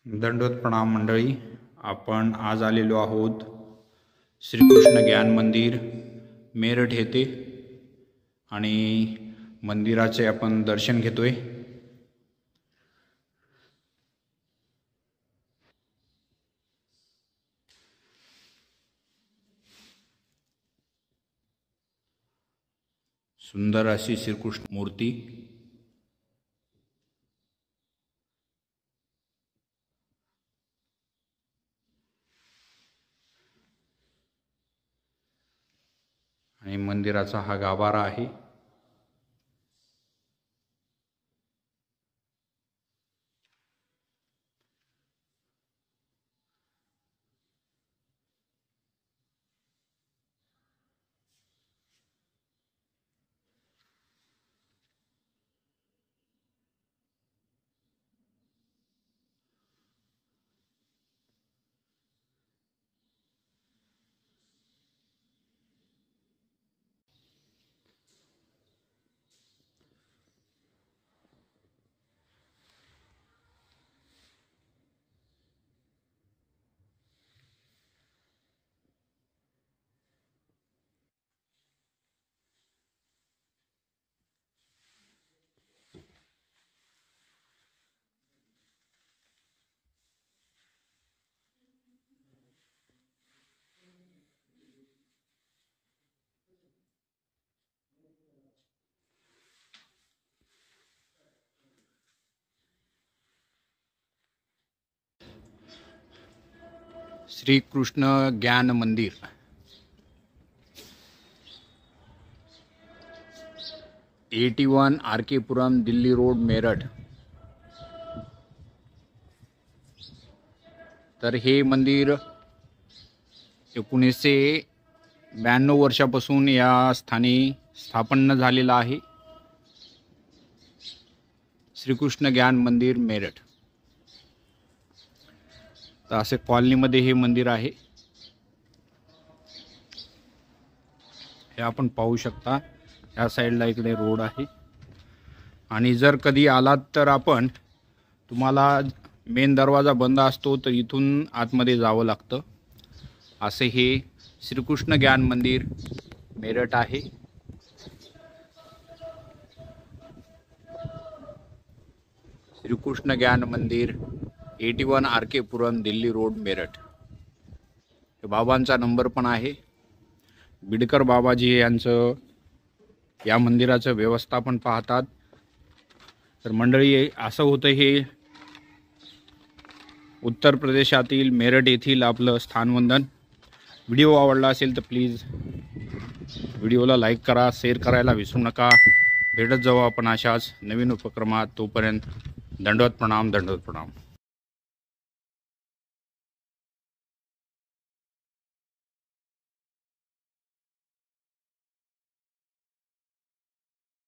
दंडवत प्रणाम मंडळी। आपण आज आलेलो आहोत श्रीकृष्ण ज्ञान मंदिर मेरठ येथे आणि मंदिराचे आपण दर्शन घेतोय। सुंदर अशी श्रीकृष्ण मूर्ती, आणि मंदिराचा हा गाभारा आहे। श्री कृष्ण ज्ञान मंदिर, AT1 RK पुरम, दिल्ली रोड, मेरठ। तर हे मंदिर 1992 वर्षापासून या स्थानी स्थापन झालेलं आहे। श्रीकृष्ण ज्ञान मंदिर मेरठ। तर असे कॉलनीमध्ये हे मंदिर आहे, हे आपण पाहू शकता। या साईडला इकडे रोड आहे, आणि जर कधी आलात तर आपण तुम्हाला मेन दरवाजा बंद असतो तर इथून आतमध्ये जावं लागतं। असे हे श्रीकृष्ण ज्ञान मंदिर मेरठ आहे। श्रीकृष्ण ज्ञान मंदिर AT1 RK पुरम, दिल्ली रोड, मेरठ। बाबांचा नंबर पण आहे। बिडकर बाबाजी यांचं या मंदिराचं व्यवस्थापन पाहतात। तर मंडळी, असं होतं हे उत्तर प्रदेशातील मेरठ येथील आपलं स्थानवंदन। व्हिडिओ आवडला असेल तर प्लीज व्हिडिओला लाईक करा, शेअर करायला विसरू नका। भेटत जाऊ आपण अशाच नवीन उपक्रमात। तोपर्यंत दंडवत प्रणाम, दंडवत प्रणाम।